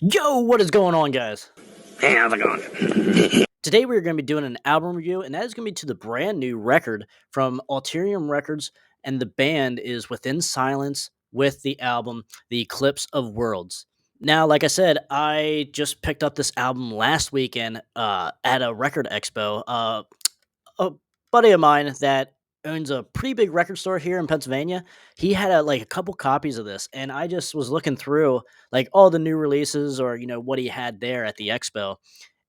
Yo, what is going on, guys? Hey, how's it going? Today we're going to be doing an album review, and that is going to be to the brand new record from Alterium Records, and the band is Within Silence with the album The Eclipse of Worlds. Now, like I said, I just picked up this album last weekend at a record expo. A buddy of mine that owns a pretty big record store here in Pennsylvania, he had a couple copies of this, and I just was looking through like all the new releases or what he had there at the expo,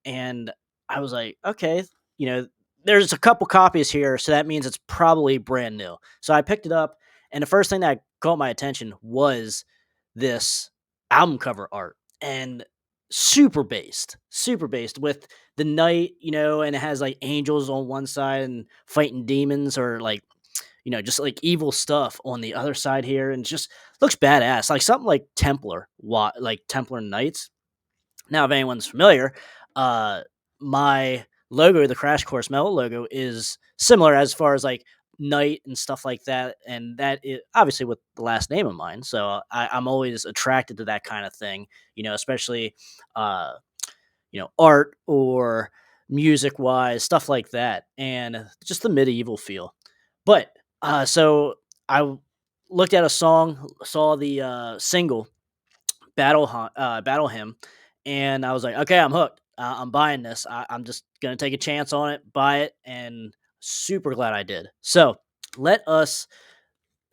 and I was like, okay, you know, there's a couple copies here, so that means it's probably brand new. So I picked it up, and the first thing that caught my attention was this album cover art, and super based with the knight, and it has like angels on one side and fighting demons or like just like evil stuff on the other side here, and just looks badass, like something like like Templar Knights. Now, if anyone's familiar, uh, my logo, the Crash Course Metal logo, is similar as far as like Knight and stuff like that, and that is obviously with the last name of mine. So I'm always attracted to that kind of thing, especially uh, art or music wise, stuff like that, and just the medieval feel. But so I looked at a song, saw the single Battle Hymn, and I was like, "Okay, I'm hooked. I'm buying this. I'm just gonna take a chance on it, buy it," and super glad I did. So let us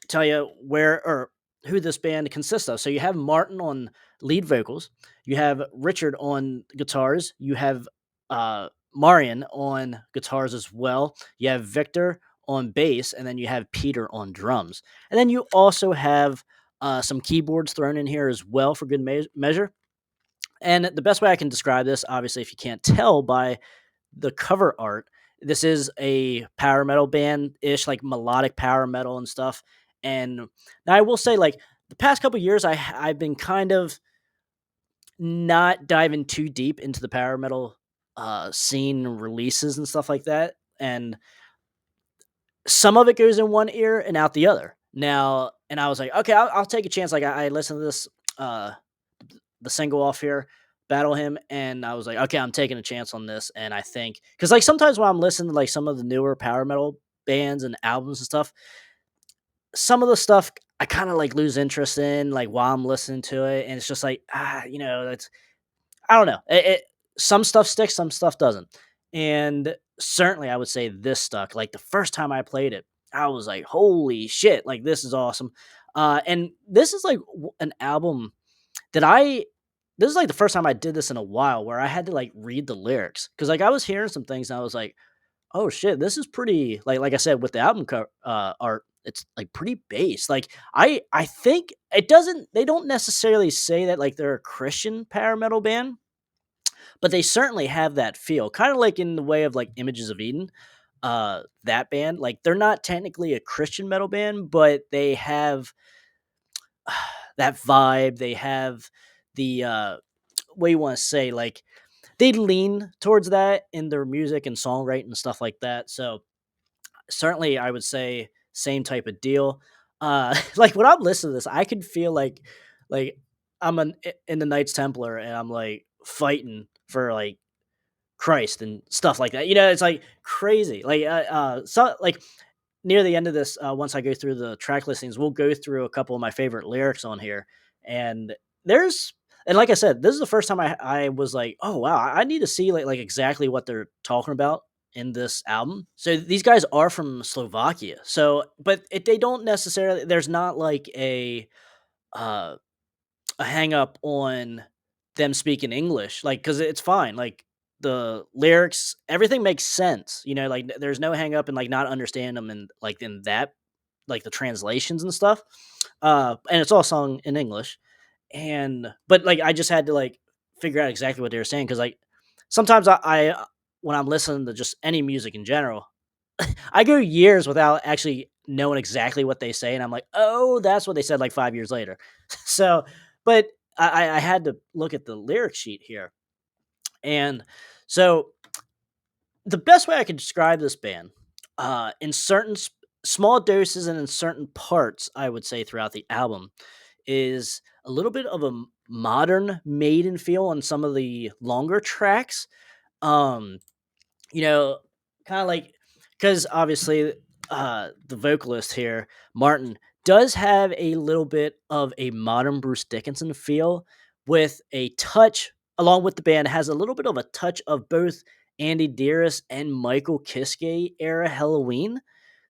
tell you where or who this band consists of. So you have Martin on lead vocals, you have Richard on guitars, you have Marian on guitars as well, you have Victor on bass, and then you have Peter on drums, and then you also have some keyboards thrown in here as well for good measure. And the best way I can describe this, obviously, if you can't tell by the cover art, this is a power metal band ish, like melodic power metal and stuff. And now I will say, like the past couple years, I've been kind of not diving too deep into the power metal scene releases and stuff like that. And some of it goes in one ear and out the other. Now, and I was like, okay, I'll take a chance. Like I listened to this uh the single off here, Battle Hymn, and I was like, okay, I'm taking a chance on this. And I think because like sometimes when I'm listening to like some of the newer power metal bands and albums and stuff, some of the stuff I kind of like lose interest in like while I'm listening to it, and it's just like that's I don't know. Some stuff sticks, some stuff doesn't, and certainly I would say this stuck. Like the first time I played it, I was like, holy shit, like this is awesome. And this is like an album that this is like the first time I did this in a while where I had to like read the lyrics because like I was hearing some things and I was like, oh shit, this is pretty like I said with the album art, it's like pretty base. Like I think it doesn't they don't necessarily say that like they're a Christian power metal band, but they certainly have that feel, kind of like in the way of like Images of Eden. That band, like they're not technically a Christian metal band, but they have that vibe. They have the what you want to say, like they lean towards that in their music and songwriting and stuff like that. So certainly I would say same type of deal. Like when I'm listening to this, I can feel like in the Knights Templar and I'm like fighting for like Christ and stuff like that. It's like crazy. Like so like near the end of this, once I go through the track listings, we'll go through a couple of my favorite lyrics on here. And there's and like I said, this is the first time I was like, oh wow, I need to see like exactly what they're talking about in this album. So these guys are from Slovakia. So but they don't necessarily there's not like uh a hang up on them speaking English, like because it's fine. Like the lyrics, everything makes sense. Like there's no hang up and like not understand them and like in that like the translations and stuff. And it's all sung in English. And but like I just had to like figure out exactly what they were saying because like sometimes I when I'm listening to just any music in general, I go years without actually knowing exactly what they say, and I'm like, "Oh, that's what they said." Like 5 years later, so but I had to look at the lyric sheet here, and so the best way I could describe this band, in certain small doses and in certain parts, I would say throughout the album, is a little bit of a modern Maiden feel on some of the longer tracks. Um, you know, kind of like because obviously the vocalist here, Martin, does have a little bit of a modern Bruce Dickinson feel with a touch, along with the band, has a little bit of a touch of both Andy Dearest and Michael Kiske era Helloween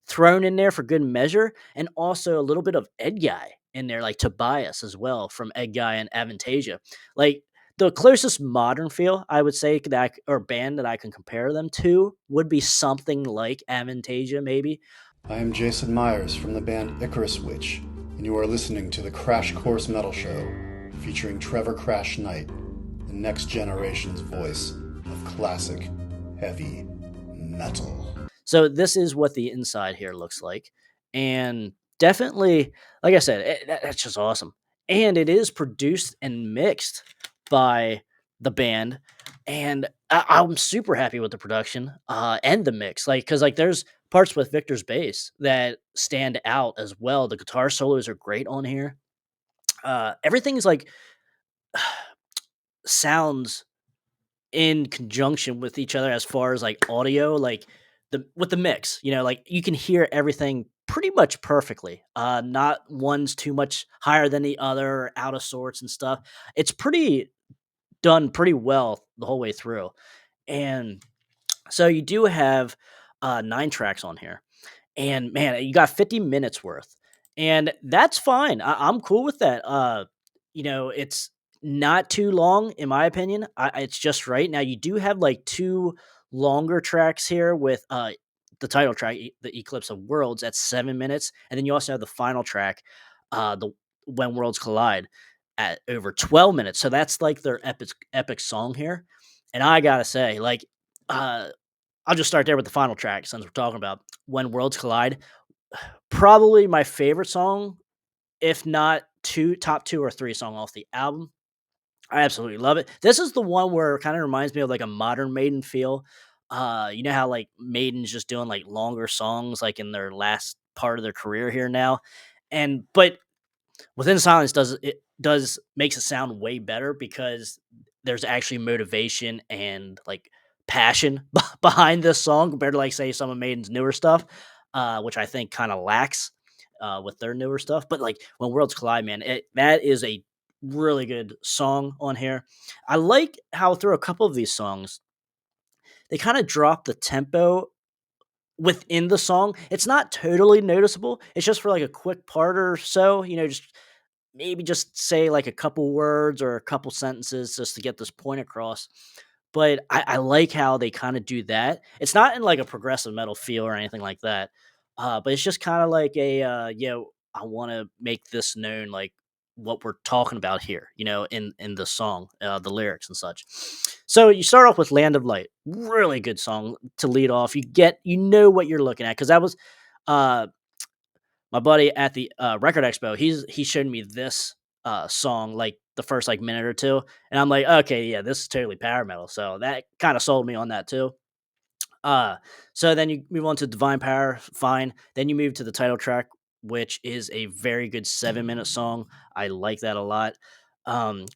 thrown in there for good measure, and also a little bit of Ed Guy in there, like Tobias as well from Ed Guy and Avantasia. Like the closest modern feel I would say that or band that I can compare them to would be something like Avantasia, maybe. I am Jason Myers from the band Icarus Witch, and you are listening to the Crash Course Metal Show, featuring Trevor Crash Knight, the next generation's voice of classic heavy metal. So this is what the inside here looks like, and definitely, like I said, that's just awesome. And it is produced and mixed by the band, and I'm super happy with the production and the mix. Like, because like there's parts with Victor's bass that stand out as well. The guitar solos are great on here. Everything's like sounds in conjunction with each other as far as like audio, like the mix, like you can hear everything pretty much perfectly. Not one's too much higher than the other or out of sorts and stuff. It's pretty done pretty well the whole way through. And so you do have 9 tracks on here, and man, you got 50 minutes worth. And that's fine. I'm cool with that. It's not too long, in my opinion. It's just right. Now, you do have like 2 longer tracks here with the title track, The Eclipse of Worlds, at 7 minutes. And then you also have the final track, the When Worlds Collide, at over 12 minutes. So that's like their epic song here. And I gotta say, like, uh, I'll just start there with the final track since we're talking about When Worlds Collide. Probably my favorite song, if not top 2 or 3 song off the album. I absolutely love it. This is the one where it kinda reminds me of, like, a modern Maiden feel. You know how, like, Maiden's just doing, like, longer songs, like, in their last part of their career here now? But Within Silence does makes it sound way better because there's actually motivation and, like, passion behind this song compared to, like, say, some of Maiden's newer stuff, which I think kinda lacks, with their newer stuff. But, like, When Worlds Collide, man, that is a really good song on here. I like how through a couple of these songs, they kinda drop the tempo within the song. It's not totally noticeable. It's just for, like, a quick part or so, just maybe just say like a couple words or a couple sentences just to get this point across. But I like how they kind of do that. It's not in like a progressive metal feel or anything like that. But it's just kind of like I want to make this known, like what we're talking about here, in the song, the lyrics and such. So you start off with Land of Light, really good song to lead off. You know what you're looking at because that was uh my buddy at the record expo. He showed me this song like the first like minute or two, and I'm like, okay, yeah, this is totally power metal. So that kind of sold me on that too. Uh, so then you move on to Divine Power, fine. Then you move to the title track, which is a very good 7 minute song. I like that a lot.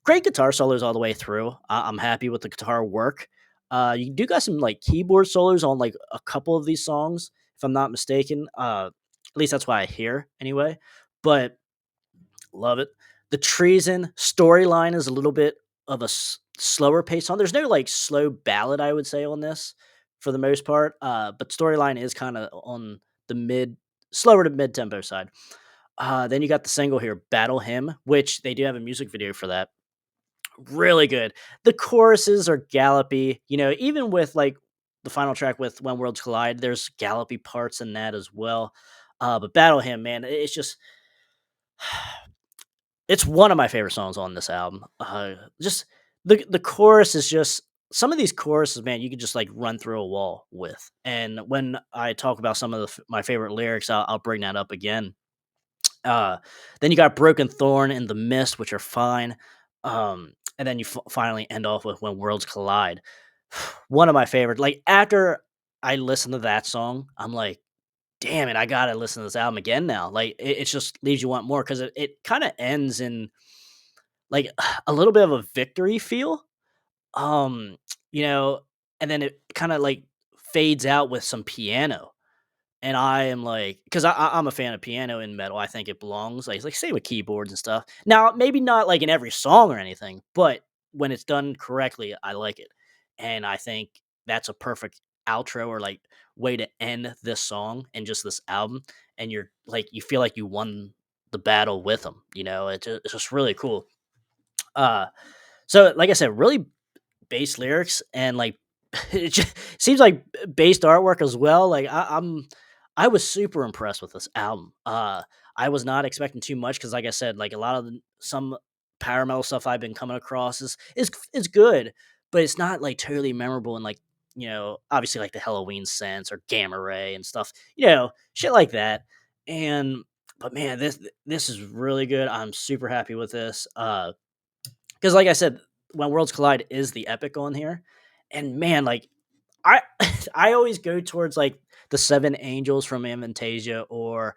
Great guitar solos all the way through. I'm happy with the guitar work. You do got some like keyboard solos on like a couple of these songs, if I'm not mistaken. At least that's why I hear anyway. But love it. The Treason storyline is a little bit of a slower pace song. There's no like slow ballad, I would say, on this for the most part. But storyline is kind of on the slower to mid tempo side. Then you got the single here, Battle Hymn, which they do have a music video for that. Really good. The choruses are gallopy, even with like the final track with When Worlds Collide, there's gallopy parts in that as well. But Battle Hymn, man, it's just it's one of my favorite songs on this album. Just the chorus is just some of these choruses, man, you could just like run through a wall with. And when I talk about some of my favorite lyrics, I'll bring that up again. Uh, then you got Broken Thorn and The Mist, which are fine. And then you finally end off with When Worlds Collide. One of my favorite. Like after I listen to that song, I'm like, damn it, I gotta listen to this album again now. Like it just leaves you want more because it kind of ends in like a little bit of a victory feel. Um, you know, and then it kind of like fades out with some piano. And I am like, because I'm a fan of piano in metal. I think it belongs, like say with keyboards and stuff. Now, maybe not like in every song or anything, but when it's done correctly, I like it. And I think that's a perfect outro or like way to end this song and just this album. And you're like, you feel like you won the battle with them. It's just really cool. Uh, so like I said, really bass lyrics and like it just seems like based artwork as well. Like I was super impressed with this album. I was not expecting too much because, like I said, like a lot of some power metal stuff I've been coming across is good, but it's not like totally memorable and like obviously like the Helloween sense or Gamma Ray and stuff, shit like that. And but man, this is really good. I'm super happy with this. Because like I said, when Worlds Collide is the epic on here, and man, like I I always go towards like the Seven Angels from Avantasia or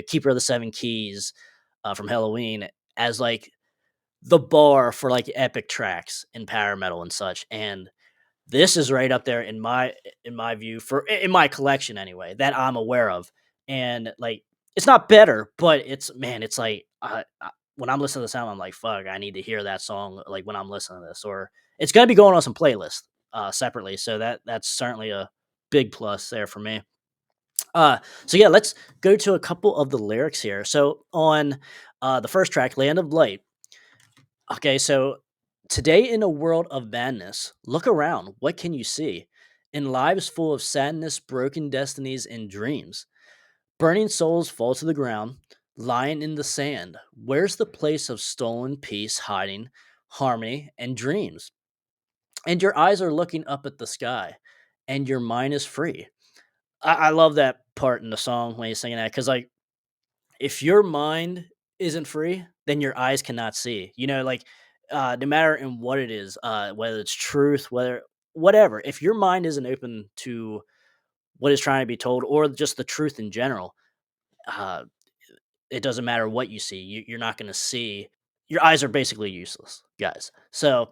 Keeper of the Seven Keys from Helloween as like the bar for like epic tracks in power metal and such. And this is right up there in my view for in my collection anyway that I'm aware of. And like it's not better, but it's man, it's like when I'm listening to the sound, I'm like, fuck, I need to hear that song like when I'm listening to this, or it's gonna be going on some playlist separately. So that's certainly a big plus there for me. So yeah, let's go to a couple of the lyrics here. So on the first track, Land of Light. Okay, so today in a world of madness, look around. What can you see? In lives full of sadness, broken destinies, and dreams, burning souls fall to the ground, lying in the sand. Where's the place of stolen peace hiding, harmony, and dreams? And your eyes are looking up at the sky, and your mind is free. I love that part in the song when he's singing that because, like, if your mind isn't free, then your eyes cannot see. Like no matter in what it is, whether it's truth, whether whatever, if your mind isn't open to what is trying to be told or just the truth in general, uh, it doesn't matter what you see. You're not going to see. Your eyes are basically useless, guys. So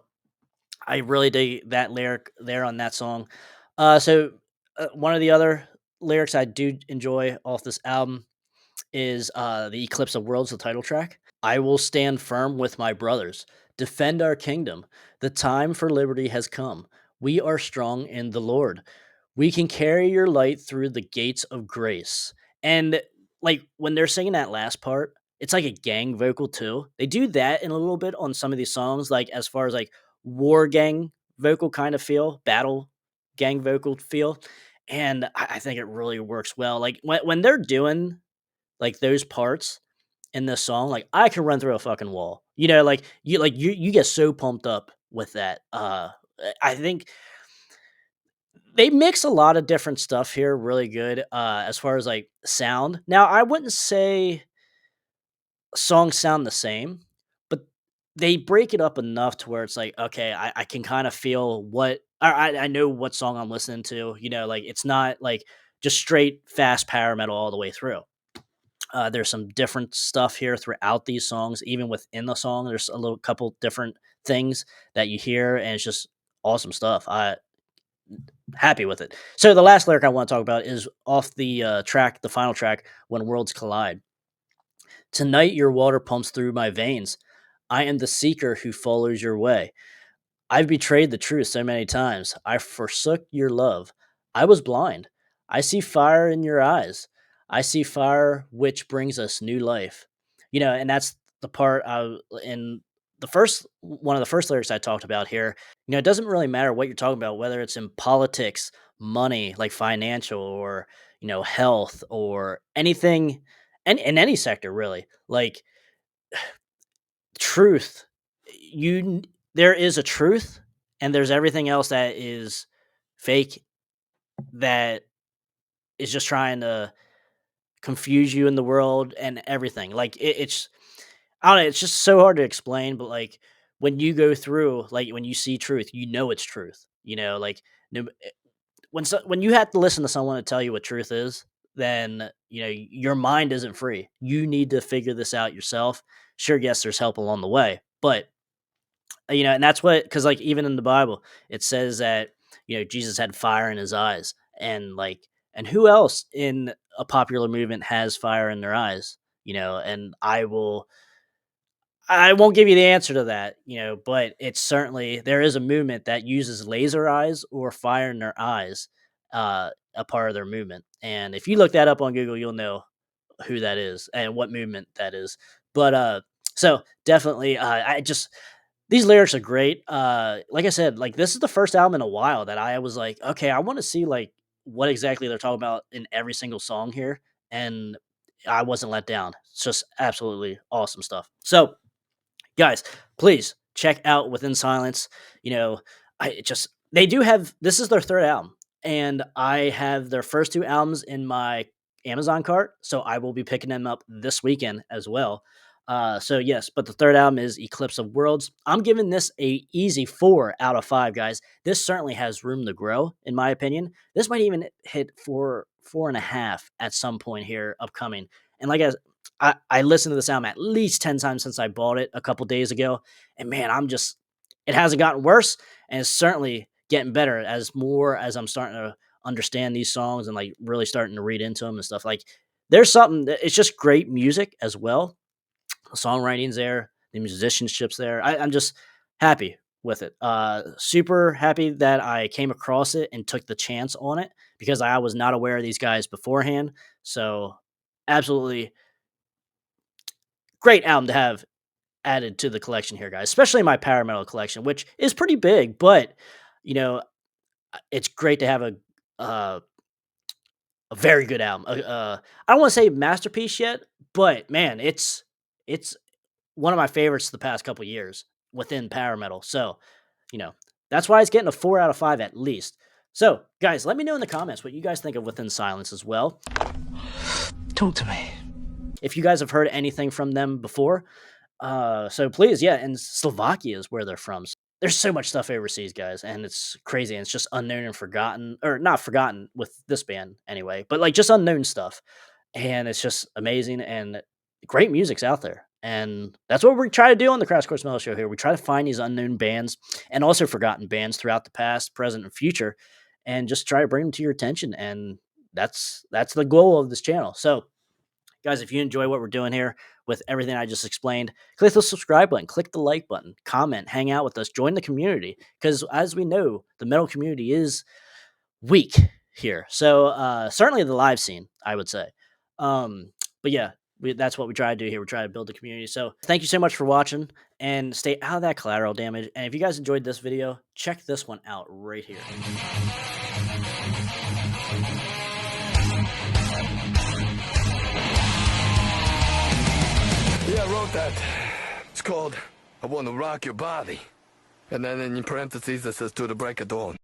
I really dig that lyric there on that song. So one of the other lyrics I do enjoy off this album is the Eclipse of Worlds, the title track. I will stand firm with my brothers, defend our kingdom. The time for liberty has come. We are strong in the Lord. We can carry your light through the gates of grace. And like when they're singing that last part, it's like a gang vocal too. They do that in a little bit on some of these songs, like as far as like war gang vocal kind of feel, battle gang vocal feel. And I think it really works well. Like when they're doing like those parts in this song, like I can run through a fucking wall. You get so pumped up with that. I think they mix a lot of different stuff here really good as far as like sound. Now, I wouldn't say songs sound the same, but they break it up enough to where it's like, okay, I can kind of feel I know what song I'm listening to. Like it's not like just straight fast power metal all the way through. There's some different stuff here throughout these songs. Even within the song, there's a little couple different things that you hear, and it's just awesome stuff. I happy with it. So the last lyric I want to talk about is off the track, the final track, "When Worlds Collide." Tonight, your water pumps through my veins. I am the seeker who follows your way. I've betrayed the truth so many times. I forsook your love. I was blind. I see fire in your eyes. I see fire which brings us new life. And that's the part in the first one of the first lyrics I talked about here. It doesn't really matter what you're talking about, whether it's in politics, money, like financial, or health, or anything, and in any sector really. Like truth, there is a truth and there's everything else that is fake, that is just trying to confuse you in the world and everything. Like it's I don't know, it's just so hard to explain, but like when you go through, like when you see truth, it's truth. Like no, when you have to listen to someone to tell you what truth is, then your mind isn't free. You need to figure this out yourself. Sure, yes, there's help along the way, but And that's what, because like even in the Bible, it says that Jesus had fire in his eyes, and and who else in a popular movement has fire in their eyes? And I won't give you the answer to that, but it's certainly there is a movement that uses laser eyes or fire in their eyes, a part of their movement. And if you look that up on Google, you'll know who that is and what movement that is. But so definitely, I just these lyrics are great. Like I said, like this is the first album in a while that I was like, okay, I want to see like what exactly they're talking about in every single song here, and I wasn't let down. It's just absolutely awesome stuff. So guys, please check out Within Silence. You know, I just they do have this is their third album, and I have their first two albums in my Amazon cart, so I will be picking them up this weekend as well. So yes, but the third album is Eclipse of Worlds. I'm giving this a easy 4 out of 5, guys. This certainly has room to grow, in my opinion. This might even hit 4.5 at some point here upcoming. And like I listened to this album at least 10 times since I bought it a couple days ago. And man, it hasn't gotten worse, and it's certainly getting better as I'm starting to understand these songs and like really starting to read into them and stuff. Like there's something it's just great music as well. The songwriting's there, the musicianship's there. I'm just happy with it. Super happy that I came across it and took the chance on it because I was not aware of these guys beforehand. So absolutely great album to have added to the collection here, guys, especially my power metal collection, which is pretty big, but you know, it's great to have uh, a very good album. I don't want to say masterpiece yet, but man, it's one of my favorites the past couple years within power metal. So, you know, that's why it's getting a 4 out of 5 at least. So, guys, let me know in the comments what you guys think of Within Silence as well. Talk to me. If you guys have heard anything from them before, so please, yeah, and Slovakia is where they're from. So there's so much stuff overseas, guys, and it's crazy. And it's just unknown and forgotten, or not forgotten with this band anyway, but like just unknown stuff. And it's just amazing and great music's out there. And that's what we try to do on the Crash Course Metal Show here. We try to find these unknown bands and also forgotten bands throughout the past, present, and future, and just try to bring them to your attention. And that's the goal of this channel. So guys, if you enjoy what we're doing here with everything I just explained, click the subscribe button, click the like button, comment, hang out with us, join the community. Because as we know, the metal community is weak here. So certainly the live scene, I would say. But yeah, that's what we try to do here. We try to build the community. So thank you so much for watching, and stay out of that collateral damage. And if you guys enjoyed this video, check this one out right here. Yeah, I wrote that. It's called I Want to Rock Your Body. And then in parentheses it says to the break of dawn.